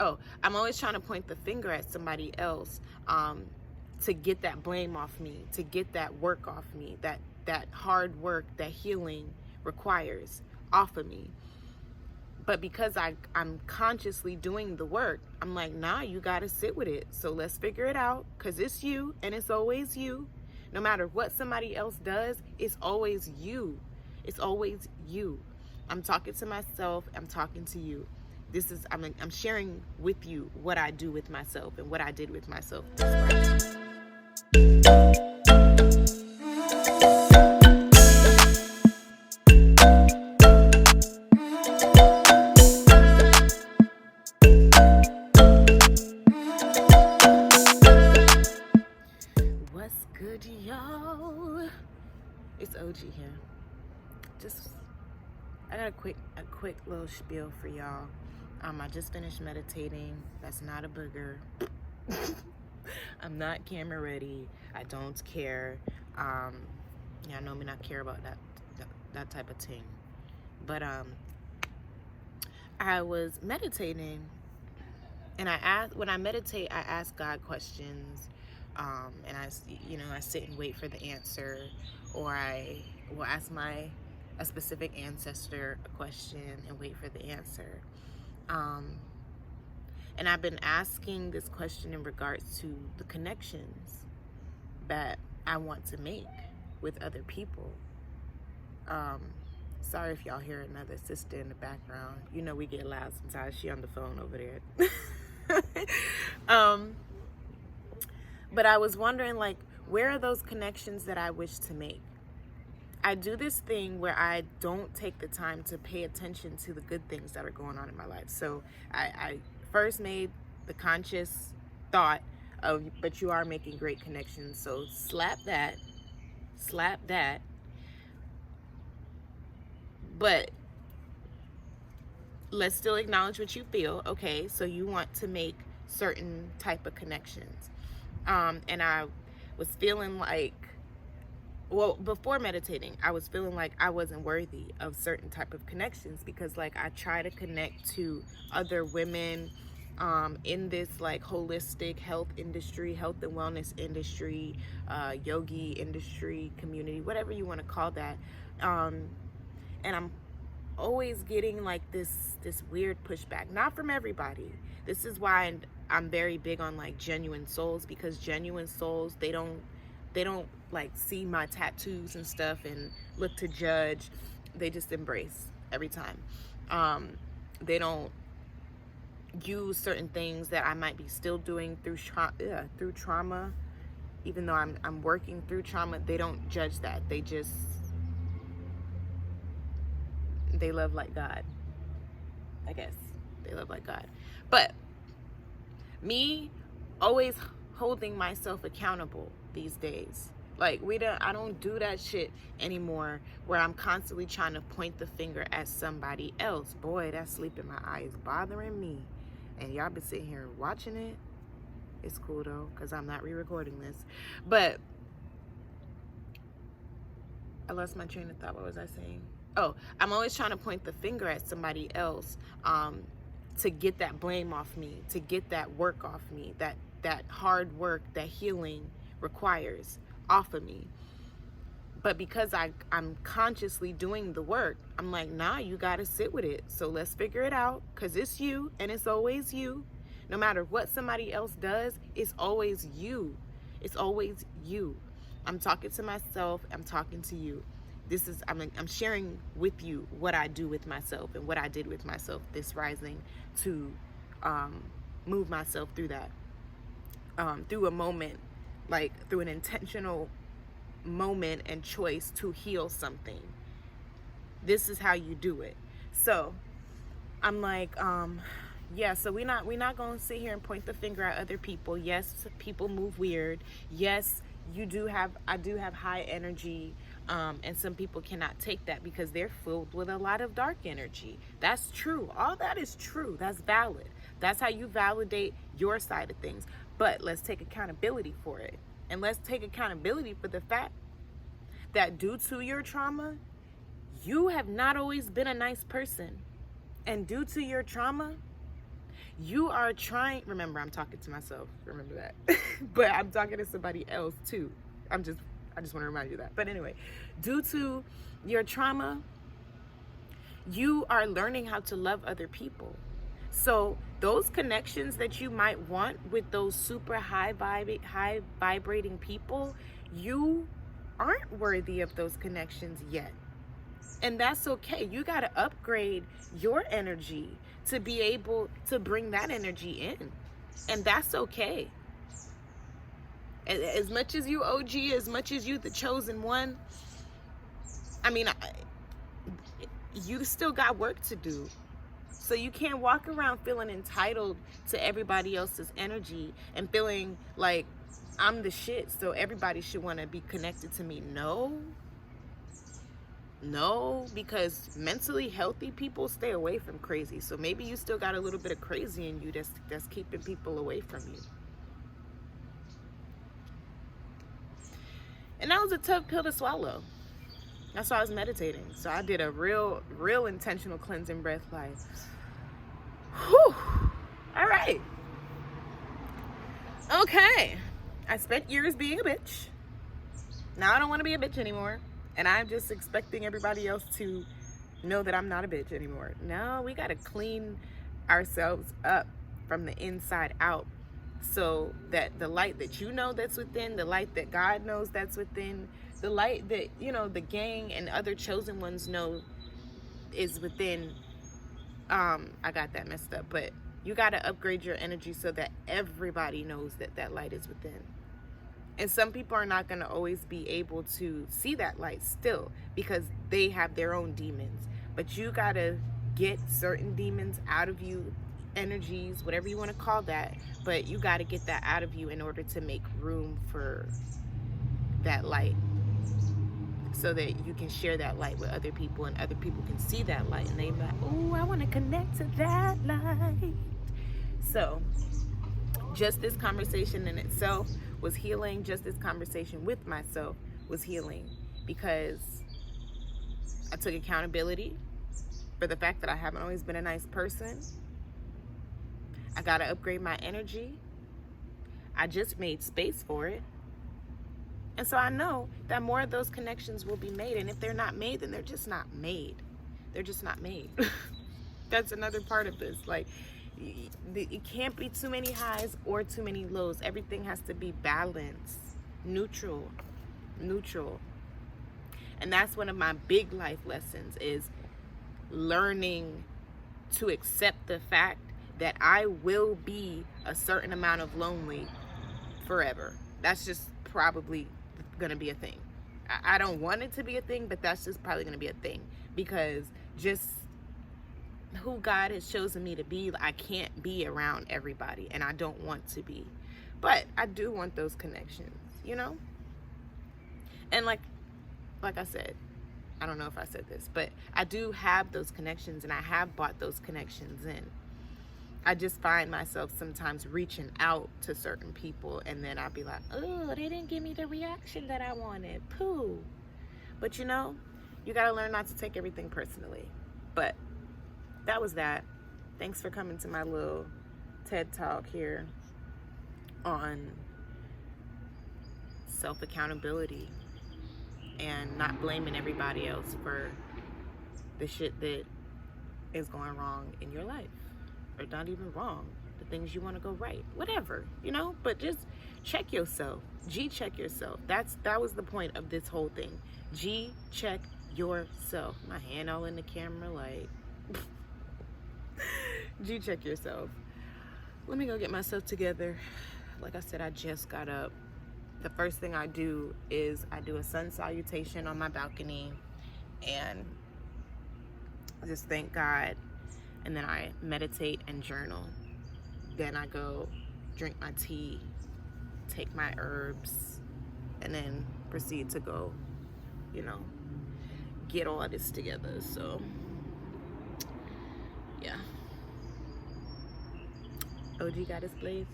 Oh, I'm always trying to point the finger at somebody else, to get that blame off me, to get that work off me, that hard work that healing requires off of me. But because I'm consciously doing the work, I'm like, nah, you gotta sit with it. So let's figure it out, because it's you, and it's always you. No matter what somebody else does, it's always you. It's always you. I'm talking to myself, I'm talking to you. I'm sharing with you what I do with myself and what I did with myself. What's good, y'all? It's OG here. I got a quick little spiel for y'all. I just finished meditating. That's not a booger. I'm not camera ready. I don't care. Yeah, I know me not care about that type of thing. But I was meditating, and when I meditate, I ask God questions, and I sit and wait for the answer, or I will ask a specific ancestor a question and wait for the answer. And I've been asking this question in regards to the connections that I want to make with other people. Sorry if y'all hear another sister in the background. You know we get loud sometimes. She on the phone over there. But I was wondering, like, where are those connections that I wish to make? I do this thing where I don't take the time to pay attention to the good things that are going on in my life. So I first made the conscious thought of, but you are making great connections. So slap that. But let's still acknowledge what you feel. Okay, so you want to make certain type of connections. And I was feeling like, well, before meditating, I was feeling like I wasn't worthy of certain type of connections, because like I try to connect to other women in this like holistic health industry, health and wellness industry, yogi industry, community, whatever you want to call that. And I'm always getting like this weird pushback, not from everybody. This is why I'm very big on like genuine souls, because genuine souls, they don't like see my tattoos and stuff and look to judge. They just embrace every time. They don't use certain things that I might be still doing through trauma, even though I'm working through trauma. They don't judge that. They love like God, I guess. They love like God. But me always holding myself accountable these days. Like I don't do that shit anymore where I'm constantly trying to point the finger at somebody else. Boy, that sleep in my eye is bothering me. And y'all been sitting here watching it. It's cool though, because I'm not re-recording this. But I lost my train of thought. What was I saying? Oh, I'm always trying to point the finger at somebody else, to get that blame off me, to get that work off me, that hard work that healing requires off of me. But because I'm consciously doing the work, I'm like, nah, you gotta sit with it. So let's figure it out, because it's you, and it's always you. No matter what somebody else does, it's always you. It's always you. I'm talking to myself, I'm talking to you. I'm sharing with you what I do with myself and what I did with myself this rising, to move myself through that, through a moment, like through an intentional moment and choice to heal something. This is how you do it. So I'm like, yeah, so we're not gonna sit here and point the finger at other people. Yes, people move weird. Yes, I do have high energy, and some people cannot take that because they're filled with a lot of dark energy. That's true. All that is true. That's valid. That's how you validate your side of things. But let's take accountability for it. And let's take accountability for the fact that due to your trauma, you have not always been a nice person. And due to your trauma, You are trying, remember, I'm talking to myself, remember that. But I'm talking to somebody else too. I just want to remind you that. But anyway, due to your trauma, you are learning how to love other people. So those connections that you might want with those super high vibrating people, you aren't worthy of those connections yet. And that's okay. You got to upgrade your energy to be able to bring that energy in. And that's okay. As much as you OG, as much as you the chosen one, I mean, you still got work to do. So you can't walk around feeling entitled to everybody else's energy and feeling like I'm the shit, so everybody should want to be connected to me. No, because mentally healthy people stay away from crazy. So maybe you still got a little bit of crazy in you that's keeping people away from you. And that was a tough pill to swallow. That's why I was meditating. So I did a real intentional cleansing breath, like, whew. All right. Okay. I spent years being a bitch. Now I don't want to be a bitch anymore. And I'm just expecting everybody else to know that I'm not a bitch anymore. No, we got to clean ourselves up from the inside out, so that the light that you know that's within, the light that God knows that's within, the light that, you know, the gang and other chosen ones know is within. I got that messed up, but you got to upgrade your energy so that everybody knows that that light is within. And some people are not going to always be able to see that light still because they have their own demons. But you got to get certain demons out of you, energies, whatever you want to call that. But you got to get that out of you in order to make room for that light, so that you can share that light with other people and other people can see that light and they be like, oh, I want to connect to that light. So just this conversation in itself was healing. Just this conversation with myself was healing, because I took accountability for the fact that I haven't always been a nice person. I got to upgrade my energy. I just made space for it. And so I know that more of those connections will be made. And if they're not made, then they're just not made. They're just not made. That's another part of this. Like, it can't be too many highs or too many lows. Everything has to be balanced, neutral. And that's one of my big life lessons, is learning to accept the fact that I will be a certain amount of lonely forever. That's just probably gonna be a thing. I don't want it to be a thing, but that's just probably gonna be a thing, because just who God has chosen me to be, I can't be around everybody, and I don't want to be. But I do want those connections, you know? And like I said, I don't know if I said this, but I do have those connections, and I have brought those connections in. I just find myself sometimes reaching out to certain people, and then I'll be like, oh, they didn't give me the reaction that I wanted. Pooh. But you know, you got to learn not to take everything personally. But that was that. Thanks for coming to my little TED Talk here on self-accountability and not blaming everybody else for the shit that is going wrong in your life. Or not even wrong, the things you want to go right, whatever, you know. But just check yourself. Check yourself. That was the point of this whole thing. Check yourself. My hand all in the camera, like check yourself. Let me go get myself together. Like I said, I just got up. The first thing I do is I do a sun salutation on my balcony and just thank God. And then I meditate and journal. Then I go drink my tea, take my herbs, and then proceed to go, you know, get all of this together. So, yeah. OG got his place.